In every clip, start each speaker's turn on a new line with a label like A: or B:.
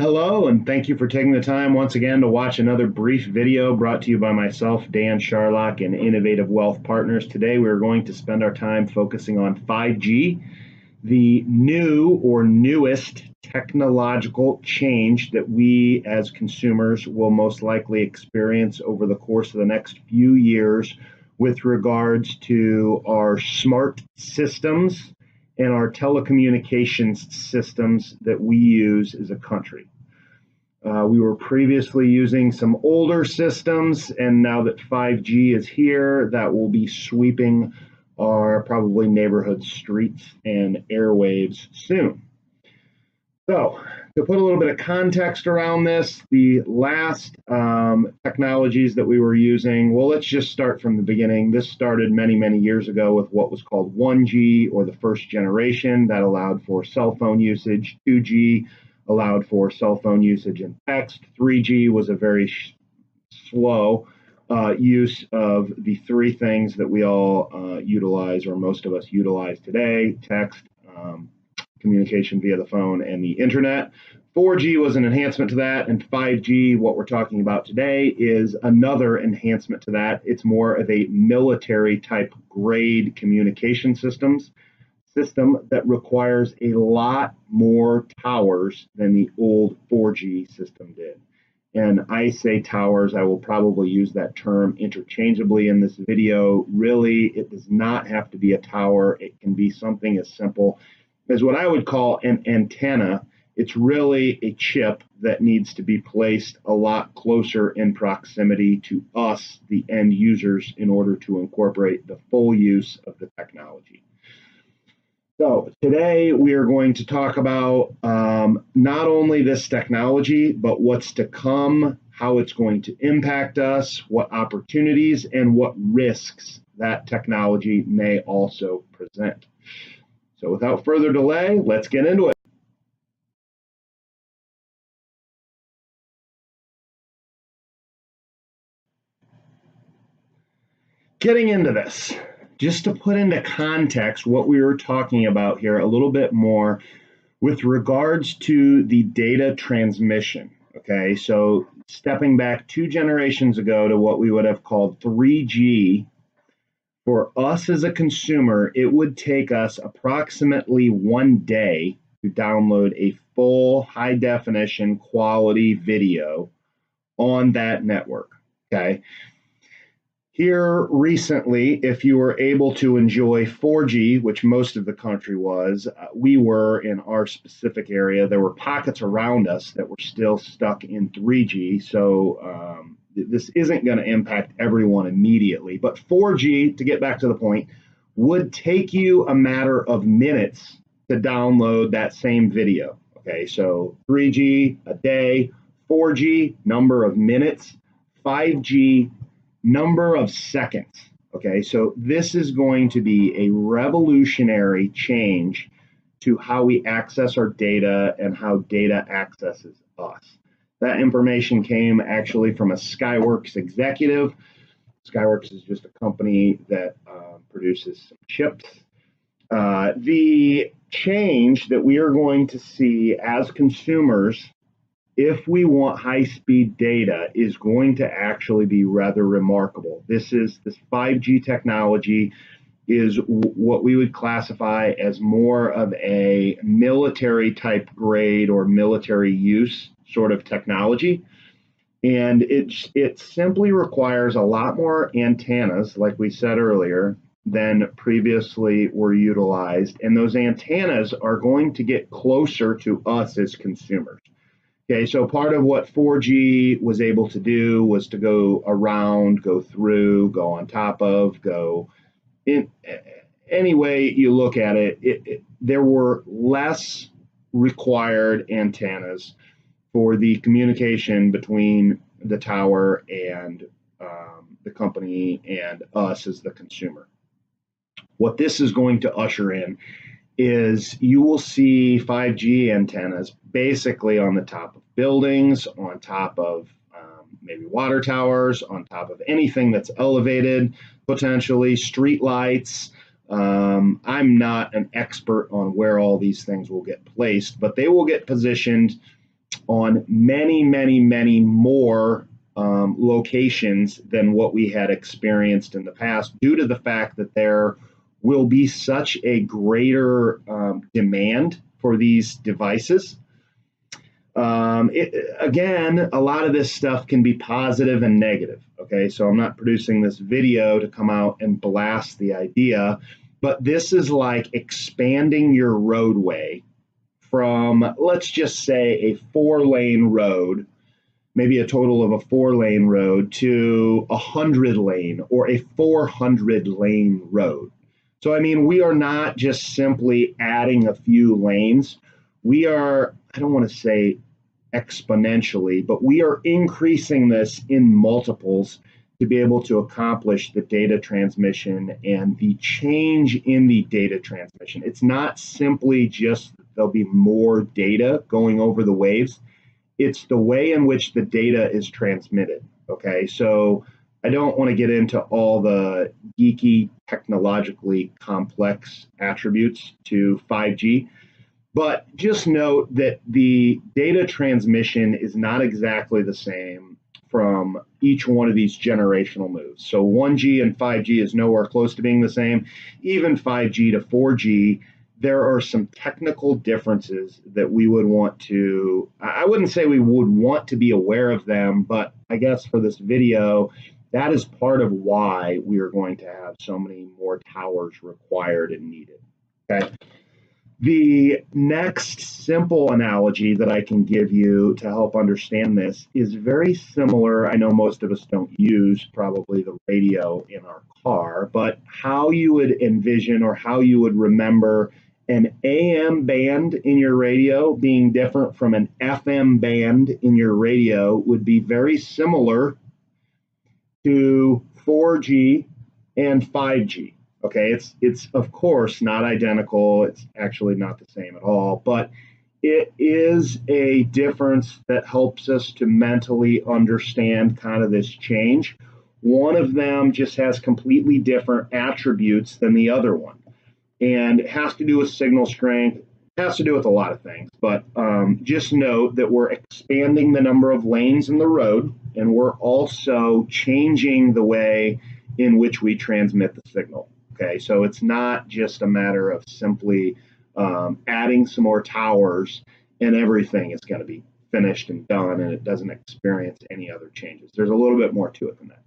A: Hello, and thank you for taking the time once again to watch another brief video brought to you by myself, Dan Scharlach, and Innovative Wealth Partners. Today, we are going to spend our time focusing on 5G, the new or newest technological change that we as consumers will most likely experience over the course of the next few years with regards to our smart systems and our telecommunications systems that we use as a country. We were previously using some older systems, and now that 5G is here, that will be sweeping our probably neighborhood streets and airwaves soon. So, to put a little bit of context around this, the last technologies that we were using, well, let's just start from the beginning. This started many, many years ago with what was called 1G, or the first generation, that allowed for cell phone usage. 2G allowed for cell phone usage and text. 3G was a very slow use of the three things that we all utilize, or most of us utilize today: text, communication via the phone, and the internet. 4G was an enhancement to that, and 5G, what we're talking about today, is another enhancement to that. It's more of a military type grade communication system that requires a lot more towers than the old 4G system did. And I say towers, I will probably use that term interchangeably in this video. Really, it does not have to be a tower. It can be something as simple as what I would call an antenna. It's really a chip that needs to be placed a lot closer in proximity to us, the end users, in order to incorporate the full use of the technology. So today we are going to talk about not only this technology, but what's to come, how it's going to impact us, what opportunities and what risks that technology may also present. So without further delay, let's get into it. Getting into this, just to put into context what we were talking about here a little bit more with regards to the data transmission. Okay, so stepping back 2 generations ago to what we would have called 3G, for us as a consumer, it would take us approximately 1 day to download a full high definition quality video on that network. Okay. Here recently, if you were able to enjoy 4G, which most of the country was, we were in our specific area. There were pockets around us that were still stuck in 3G. So this isn't going to impact everyone immediately. But 4G, to get back to the point, would take you a matter of minutes to download that same video. Okay, so 3G, a day; 4G, number of minutes; 5G, number of seconds. Okay, so this is going to be a revolutionary change to how we access our data and how data accesses us. That information came actually from a Skyworks executive. Skyworks is just a company that produces some chips. The change that we are going to see as consumers, if we want high-speed data, is going to actually be rather remarkable. This 5G technology is what we would classify as more of a military type grade or military use sort of technology. And it simply requires a lot more antennas, like we said earlier, than previously were utilized. And those antennas are going to get closer to us as consumers. Okay, so part of what 4G was able to do was to go around, go through, go on top of, go in. Any way you look at it, there were less required antennas for the communication between the tower and the company and us as the consumer. What this is going to usher in is you will see 5G antennas basically on the top of buildings, on top of maybe water towers, on top of anything that's elevated, potentially street lights. I'm not an expert on where all these things will get placed, but they will get positioned on many, many, many more locations than what we had experienced in the past, due to the fact that there will be such a greater demand for these devices. Again, a lot of this stuff can be positive and negative. Okay, so I'm not producing this video to come out and blast the idea, but this is like expanding your roadway from, let's just say, a 4-lane road, maybe a total of a 4-lane road, to a 100-lane or a 400-lane road. So, I mean, we are not just simply adding a few lanes. We are, I don't want to say exponentially, but we are increasing this in multiples to be able to accomplish the data transmission and the change in the data transmission. It's not simply just that there'll be more data going over the waves. It's the way in which the data is transmitted. Okay, so I don't want to get into all the geeky, technologically complex attributes to 5G, but just note that the data transmission is not exactly the same from each one of these generational moves. So 1G and 5G is nowhere close to being the same. Even 5G to 4G, there are some technical differences that we would want to, I wouldn't say we would want to be aware of them, but I guess for this video, that is part of why we are going to have so many more towers required and needed. Okay. The next simple analogy that I can give you to help understand this is very similar. I know most of us don't use probably the radio in our car, but how you would envision or how you would remember an AM band in your radio being different from an FM band in your radio would be very similar to 4G and 5G. Okay, it's of course not identical. It's actually not the same at all, but it is a difference that helps us to mentally understand kind of this change. One of them just has completely different attributes than the other one, and it has to do with signal strength. It has to do with a lot of things, but just note that we're expanding the number of lanes in the road, and we're also changing the way in which we transmit the signal. Okay, so it's not just a matter of simply adding some more towers and everything is going to be finished and done and it doesn't experience any other changes. There's a little bit more to it than that.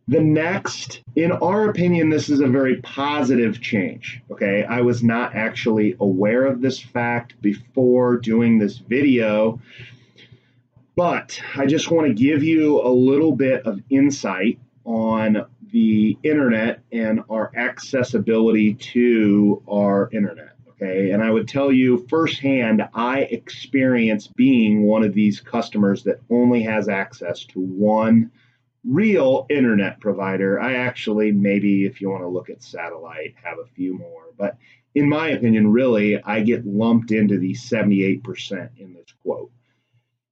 A: The next, in our opinion, this is a very positive change. Okay, I was not actually aware of this fact before doing this video, but I just want to give you a little bit of insight on the internet and our accessibility to our internet. Okay, and I would tell you firsthand, I experience being one of these customers that only has access to one real internet provider. I actually, maybe if you want to look at satellite, have a few more, but in my opinion, really, I get lumped into the 78% in this quote.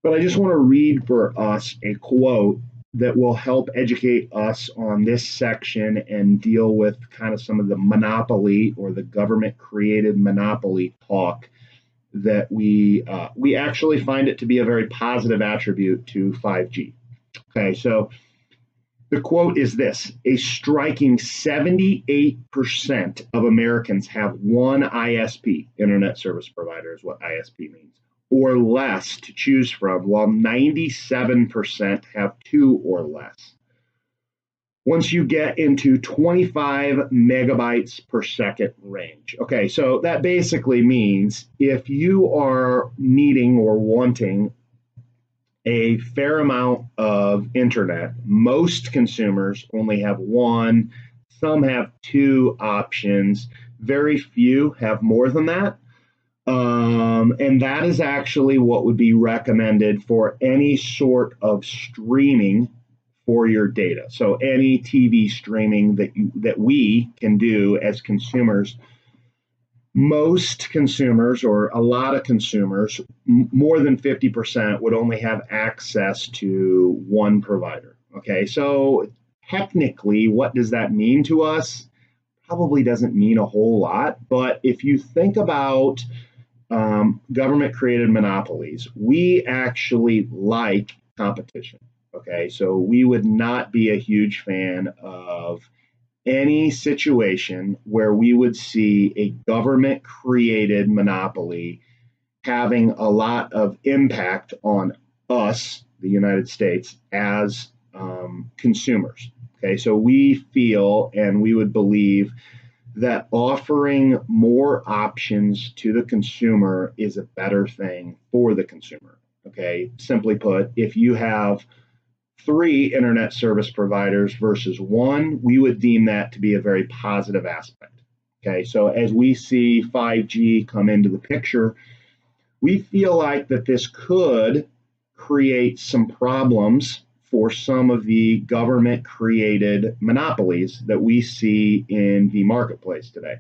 A: But I just want to read for us a quote that will help educate us on this section and deal with kind of some of the monopoly or the government created monopoly talk that we actually find it to be a very positive attribute to 5G. Okay, so the quote is this: a striking 78% of Americans have one ISP, internet service provider is what ISP means, or less to choose from, while 97% have two or less. Once you get into 25 megabytes per second range. Okay, so that basically means if you are needing or wanting a fair amount of internet, most consumers only have one, some have two options, very few have more than that. And that is actually what would be recommended for any sort of streaming for your data. So any TV streaming that we can do as consumers, most consumers or a lot of consumers, more than 50% would only have access to one provider. Okay, so technically, what does that mean to us? Probably doesn't mean a whole lot, but if you think about government created monopolies. We actually like competition. Okay, so we would not be a huge fan of any situation where we would see a government created monopoly having a lot of impact on us, the United States, as consumers. Okay, so we feel and we would believe that offering more options to the consumer is a better thing for the consumer. Okay, simply put, if you have three internet service providers versus one, we would deem that to be a very positive aspect. Okay, so as we see 5G come into the picture, we feel like that this could create some problems for some of the government created monopolies that we see in the marketplace today.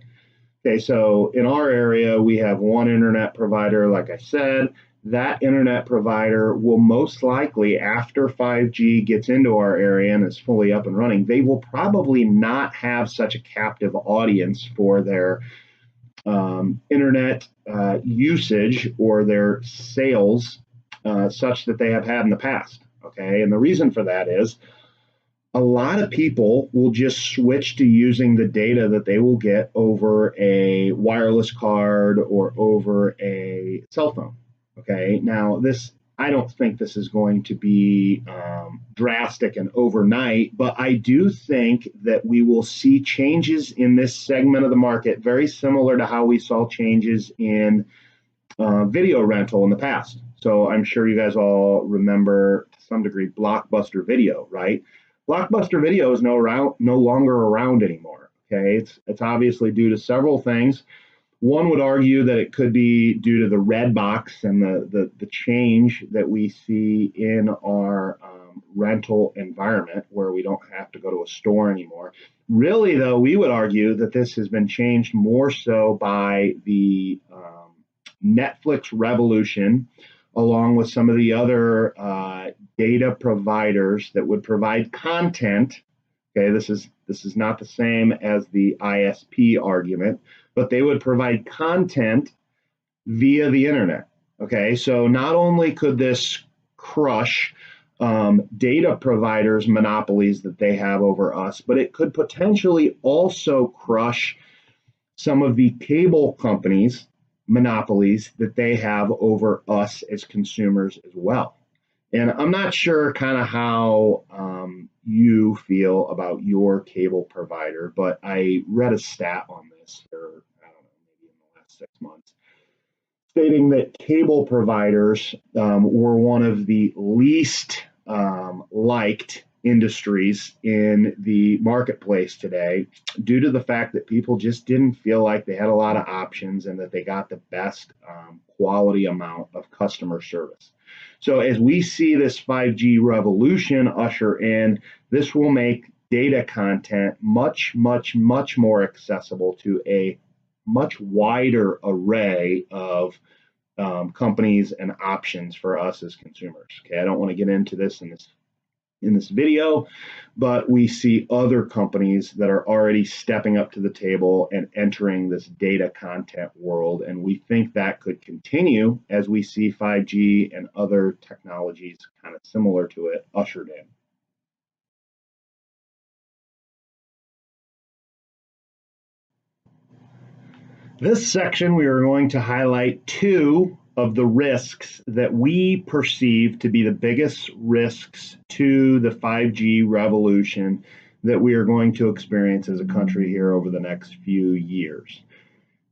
A: Okay, so in our area, we have one internet provider, like I said. That internet provider will most likely, after 5G gets into our area and is fully up and running, they will probably not have such a captive audience for their internet usage or their sales such that they have had in the past. Okay, and the reason for that is a lot of people will just switch to using the data that they will get over a wireless card or over a cell phone. Okay, now I don't think this is going to be drastic and overnight, but I do think that we will see changes in this segment of the market very similar to how we saw changes in video rental in the past. So I'm sure you guys all remember to some degree Blockbuster Video, right? Blockbuster Video is no longer around anymore. Okay, it's obviously due to several things. One would argue that it could be due to the red box and the change that we see in our rental environment where we don't have to go to a store anymore. Really, though, we would argue that this has been changed more so by the Netflix revolution, along with some of the other data providers that would provide content. Okay, this is not the same as the ISP argument, but they would provide content via the internet. Okay, so not only could this crush data providers' monopolies that they have over us, but it could potentially also crush some of the cable companies' monopolies that they have over us as consumers as well. And I'm not sure kind of how you feel about your cable provider, but I read a stat on this for, I don't know, maybe in the last 6 months, stating that cable providers were one of the least liked industries in the marketplace today due to the fact that people just didn't feel like they had a lot of options and that they got the best quality amount of customer service. So as we see this 5G revolution usher in, this will make data content much, much, much more accessible to a much wider array of companies and options for us as consumers. Okay, I don't want to get into this in this video, but we see other companies that are already stepping up to the table and entering this data content world. And we think that could continue as we see 5G and other technologies kind of similar to it ushered in. This section, we are going to highlight two of the risks that we perceive to be the biggest risks to the 5G revolution that we are going to experience as a country here over the next few years.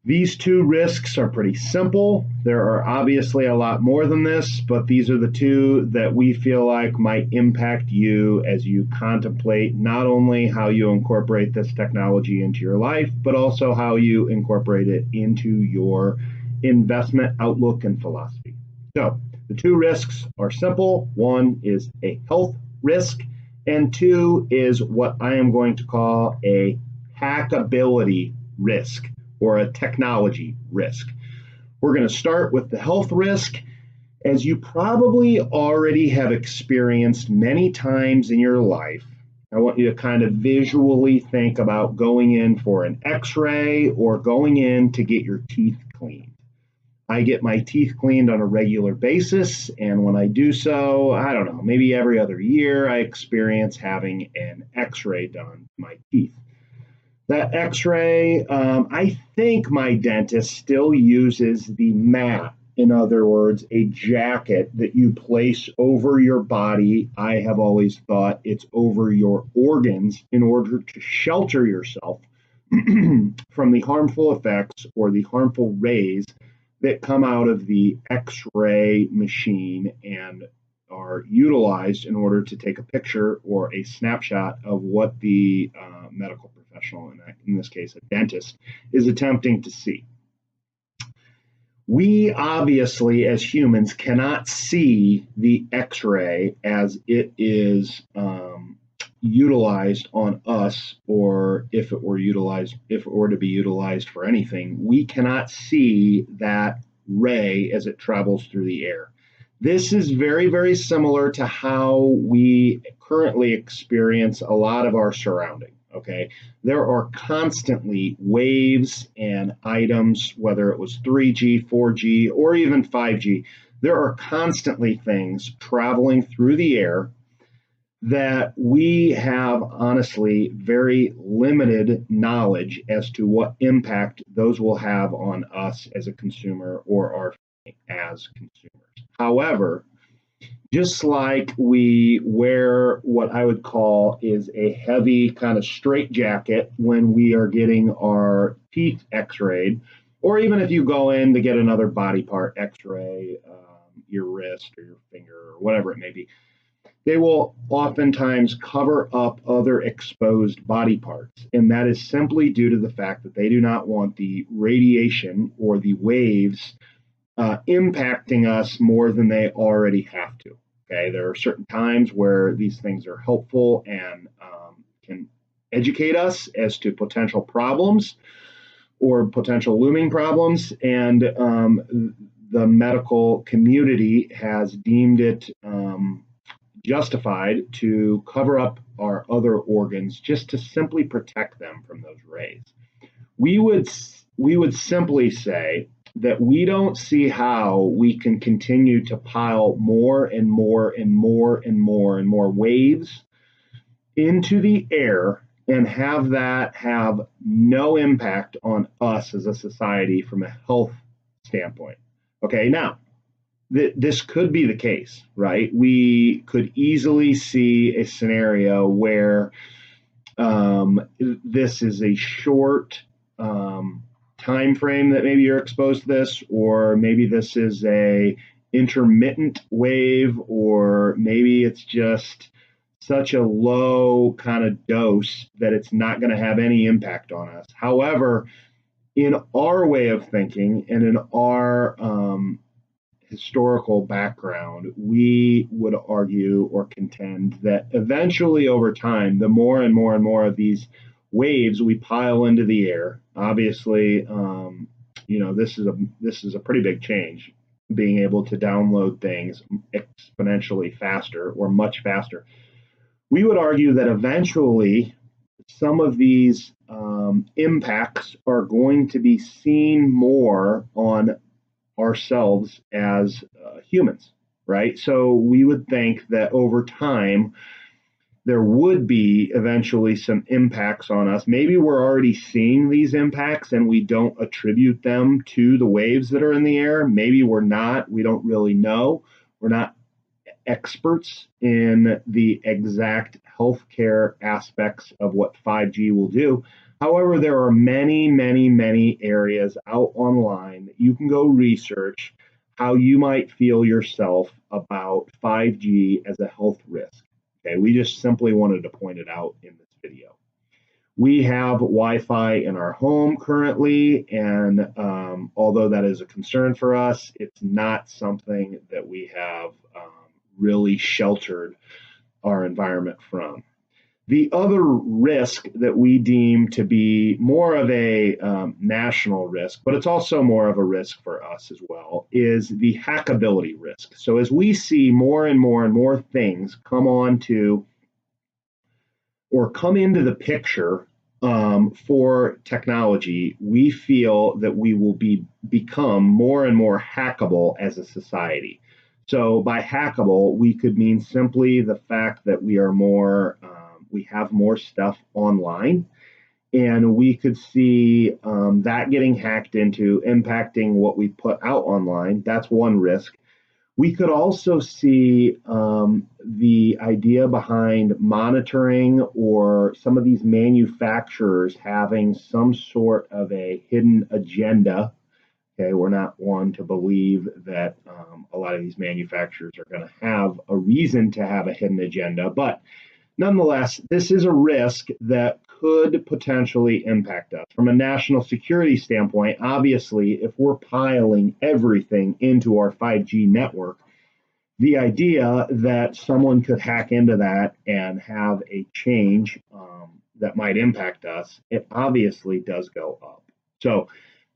A: These two risks are pretty simple. There are obviously a lot more than this, but these are the two that we feel like might impact you as you contemplate not only how you incorporate this technology into your life, but also how you incorporate it into your investment outlook and philosophy. So the two risks are simple. One is a health risk, and two is what I am going to call a hackability risk or a technology risk. We're going to start with the health risk. As you probably already have experienced many times in your life, I want you to kind of visually think about going in for an x-ray or going in to get your teeth cleaned. I get my teeth cleaned on a regular basis, and when I do so, I don't know, maybe every other year, I experience having an x-ray done to my teeth. That x-ray, I think my dentist still uses the mat. In other words, a jacket that you place over your body. I have always thought it's over your organs in order to shelter yourself from the harmful effects or the harmful rays that come out of the x-ray machine and are utilized in order to take a picture or a snapshot of what the medical professional, in this case a dentist, is attempting to see. We obviously, as humans, cannot see the x-ray as it is utilized on us, or if it were to be utilized for anything. We cannot see that ray as it travels through the air. This is very, very similar to how we currently experience a lot of our surrounding. Okay, there are constantly waves and items, whether it was 3G, 4G, or even 5G. There are constantly things traveling through the air that we have honestly very limited knowledge as to what impact those will have on us as a consumer or our family as consumers. However, just like we wear what I would call is a heavy kind of straitjacket when we are getting our teeth x-rayed, or even if you go in to get another body part x-ray, your wrist or your finger or whatever it may be, they will oftentimes cover up other exposed body parts. And that is simply due to the fact that they do not want the radiation or the waves impacting us more than they already have to. Okay, there are certain times where these things are helpful and can educate us as to potential problems or potential looming problems, and the medical community has deemed it justified to cover up our other organs just to simply protect them from those rays. We would simply say that we don't see how we can continue to pile more and more and more and more and more waves into the air and have that have no impact on us as a society from a health standpoint. Okay, now, this could be the case, right? We could easily see a scenario where this is a short time frame that maybe you're exposed to this, or maybe this is a intermittent wave, or maybe it's just such a low kind of dose that it's not going to have any impact on us. However, in our way of thinking and in our historical background, we would argue or contend that eventually over time, the more and more and more of these waves we pile into the air, obviously, this is a pretty big change, being able to download things exponentially faster or much faster. We would argue that eventually some of these impacts are going to be seen more on ourselves as humans, right? So we would think that over time, there would be eventually some impacts on us. Maybe we're already seeing these impacts and we don't attribute them to the waves that are in the air. Maybe we're not. We don't really know. We're not experts in the exact healthcare aspects of what 5G will do. However, there are many, many, many areas out online that you can go research how you might feel yourself about 5G as a health risk. Okay, we just simply wanted to point it out in this video. We have Wi-Fi in our home currently, and although that is a concern for us, it's not something that we have really sheltered our environment from. The other risk that we deem to be more of a national risk, but it's also more of a risk for us as well, is the hackability risk. So as we see more and more and more things come onto or come into the picture for technology, we feel that we will become more and more hackable as a society. So by hackable, we could mean simply the fact that we have more stuff online, and we could see that getting hacked into, impacting what we put out online. That's one risk. We could also see the idea behind monitoring, or some of these manufacturers having some sort of a hidden agenda. Okay, we're not one to believe that a lot of these manufacturers are going to have a reason to have a hidden agenda, but nonetheless, this is a risk that could potentially impact us. From a national security standpoint, obviously, if we're piling everything into our 5G network, the idea that someone could hack into that and have a change that might impact us, it obviously does go up. So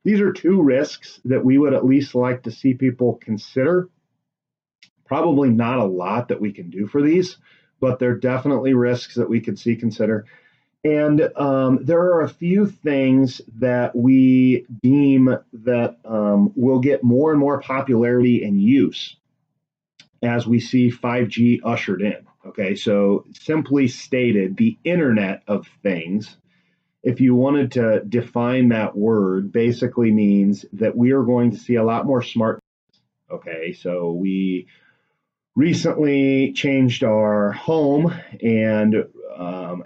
A: these are two risks that we would at least like to see people consider. Probably not a lot that we can do for these, but they're definitely risks that we could see consider. And there are a few things that we deem that will get more and more popularity and use as we see 5G ushered in. Okay, so simply stated, the Internet of Things, if you wanted to define that word, basically means that we are going to see a lot more smart. Okay, so we recently changed our home, and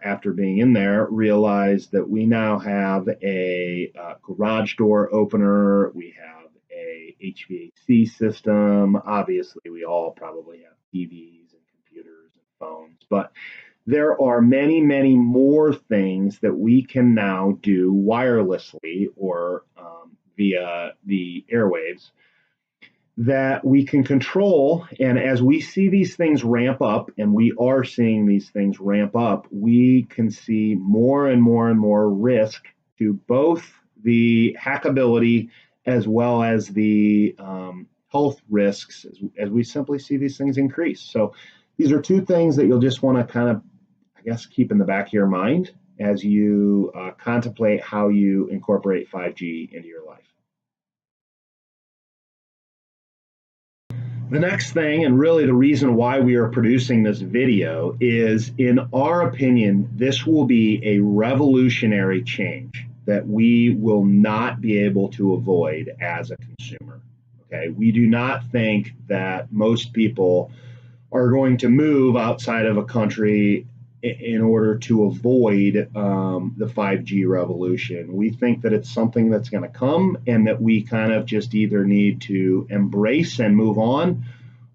A: after being in there, realized that we now have a garage door opener. We have a HVAC system. Obviously, we all probably have TVs and computers and phones, but there are many, many more things that we can now do wirelessly, or via the airwaves, that we can control. And as we see these things ramp up, and we are seeing these things ramp up, we can see more and more and more risk to both the hackability as well as the health risks as we simply see these things increase. So these are two things that you'll just want to kind of, I guess, keep in the back of your mind as you contemplate how you incorporate 5G into your life. The next thing, and really the reason why we are producing this video, is, in our opinion, this will be a revolutionary change that we will not be able to avoid as a consumer. Okay, we do not think that most people are going to move outside of a country in order to avoid the 5G revolution. We think that it's something that's going to come, and that we kind of just either need to embrace and move on,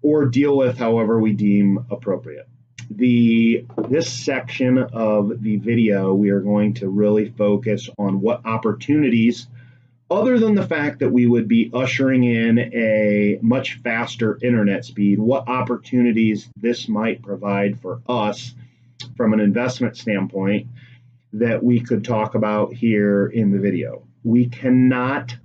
A: or deal with however we deem appropriate. This section of the video, we are going to really focus on what opportunities, other than the fact that we would be ushering in a much faster internet speed, what opportunities this might provide for us from an investment standpoint that we could talk about here in the video. We cannot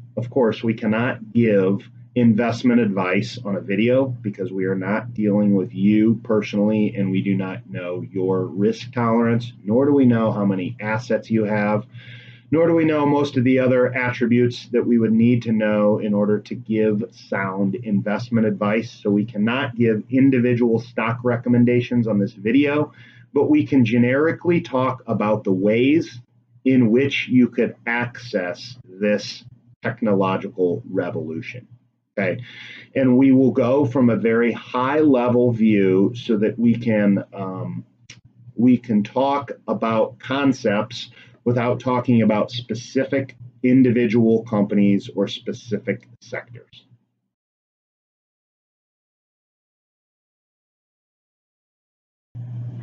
A: give investment advice on a video, because we are not dealing with you personally, and we do not know your risk tolerance, nor do we know how many assets you have, nor do we know most of the other attributes that we would need to know in order to give sound investment advice. So we cannot give individual stock recommendations on this video, but we can generically talk about the ways in which you could access this technological revolution. Okay, and we will go from a very high level view so that we can talk about concepts without talking about specific individual companies or specific sectors.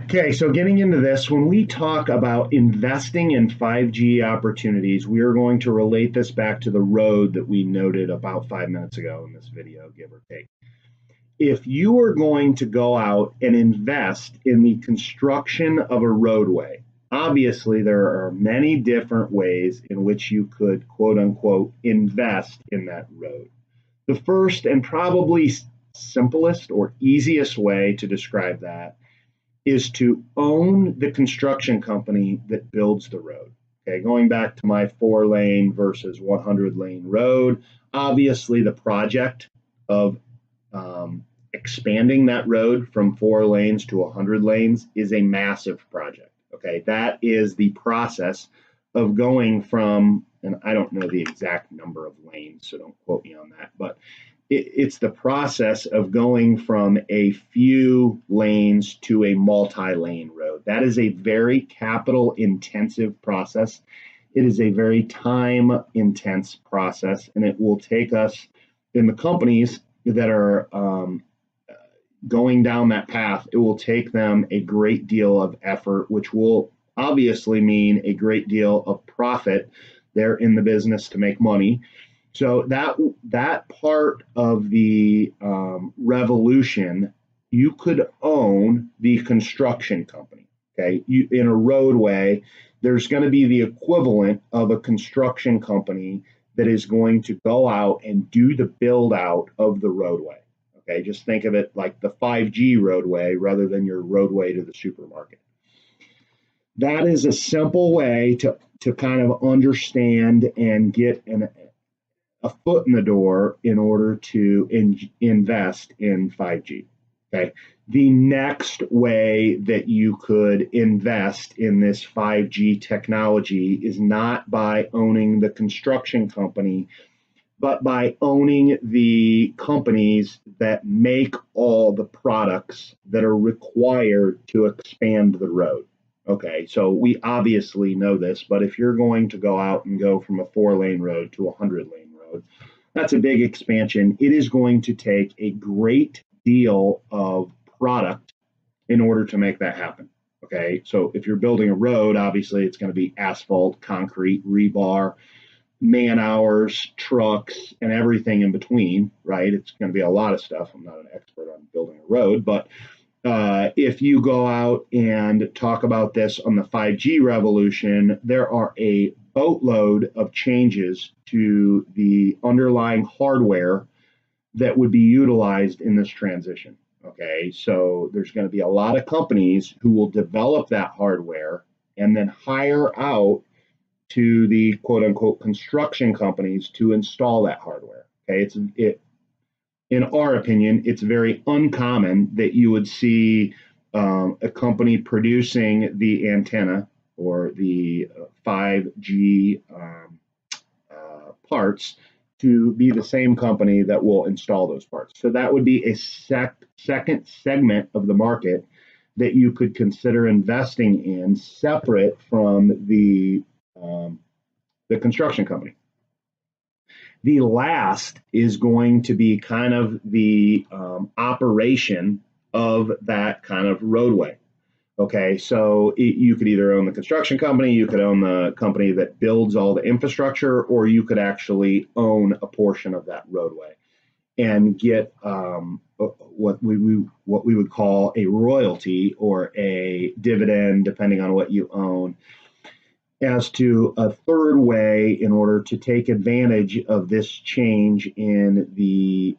A: Okay, so getting into this, when we talk about investing in 5G opportunities, we are going to relate this back to the road that we noted about 5 minutes ago in this video, give or take. If you are going to go out and invest in the construction of a roadway, obviously there are many different ways in which you could, quote unquote, invest in that road. The first and probably simplest or easiest way to describe that is to own the construction company that builds the road. Okay, going back to my 4-lane versus 100-lane road, obviously the project of expanding that road from 4 lanes to 100 lanes is a massive project. Okay, that is the process of going from, and I don't know the exact number of lanes, so don't quote me on that, but it's the process of going from a few lanes to a multi-lane road. That is a very capital intensive process. It is a very time intense process, and it will take us in the companies that are going down that path, it will take them a great deal of effort, which will obviously mean a great deal of profit. They're in the business to make money. So that part of the revolution, you could own the construction company. Okay, in a roadway, there's going to be the equivalent of a construction company that is going to go out and do the build out of the roadway. Okay, just think of it like the 5G roadway rather than your roadway to the supermarket. That is a simple way to kind of understand and get a foot in the door in order to invest in 5G. Okay. The next way that you could invest in this 5G technology is not by owning the construction company, but by owning the companies that make all the products that are required to expand the road. Okay, so we obviously know this, but if you're going to go out and go from a 4-lane road to a 100-lane road, that's a big expansion. It is going to take a great deal of product in order to make that happen. Okay, so if you're building a road, obviously it's going to be asphalt, concrete, rebar, man hours, trucks, and everything in between, right? It's going to be a lot of stuff. I'm not an expert on building a road, but if you go out and talk about this on the 5G revolution, there are a boatload of changes to the underlying hardware that would be utilized in this transition. Okay, so there's going to be a lot of companies who will develop that hardware and then hire out to the quote unquote construction companies to install that hardware. Okay, in our opinion, it's very uncommon that you would see a company producing the antenna or the 5G parts to be the same company that will install those parts. So that would be a second segment of the market that you could consider investing in, separate from the construction company. The last is going to be kind of the operation of that kind of roadway. Okay, so you could either own the construction company, you could own the company that builds all the infrastructure, or you could actually own a portion of that roadway and get what we would call a royalty or a dividend, depending on what you own. As to a third way in order to take advantage of this change in the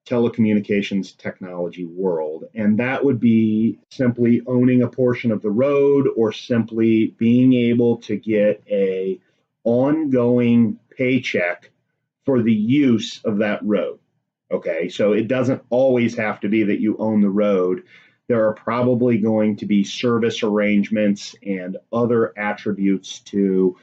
A: telecommunications technology world. And that would be simply owning a portion of the road or simply being able to get a ongoing paycheck for the use of that road. Okay, so it doesn't always have to be that you own the road. There are probably going to be service arrangements and other attributes to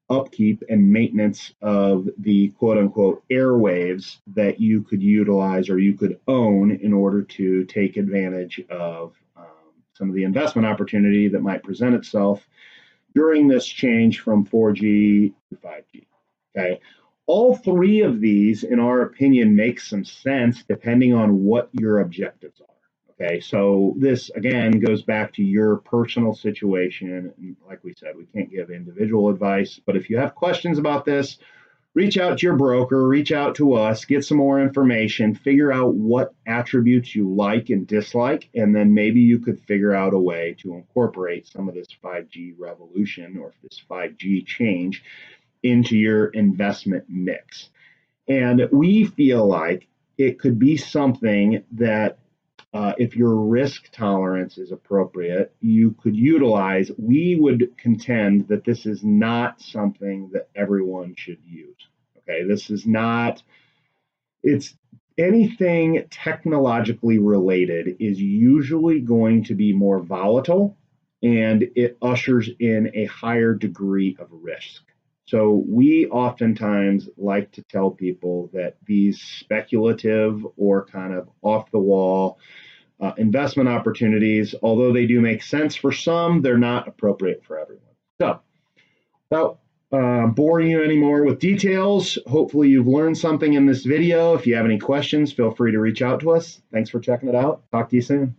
A: upkeep and maintenance of the quote unquote airwaves that you could utilize or you could own in order to take advantage of some of the investment opportunity that might present itself during this change from 4G to 5G. Okay. All three of these, in our opinion, make some sense depending on what your objectives are. Okay, so this again goes back to your personal situation. And like we said, we can't give individual advice, but if you have questions about this, reach out to your broker, reach out to us, get some more information, figure out what attributes you like and dislike, and then maybe you could figure out a way to incorporate some of this 5G revolution or this 5G change into your investment mix. And we feel like it could be something that if your risk tolerance is appropriate, you could utilize. We would contend that this is not something that everyone should use. Okay, this is not, it's anything technologically related is usually going to be more volatile and it ushers in a higher degree of risk. So we oftentimes like to tell people that these speculative or kind of off the wall investment opportunities, although they do make sense for some, they're not appropriate for everyone. So, without boring you anymore with details, hopefully you've learned something in this video. If you have any questions, feel free to reach out to us. Thanks for checking it out. Talk to you soon.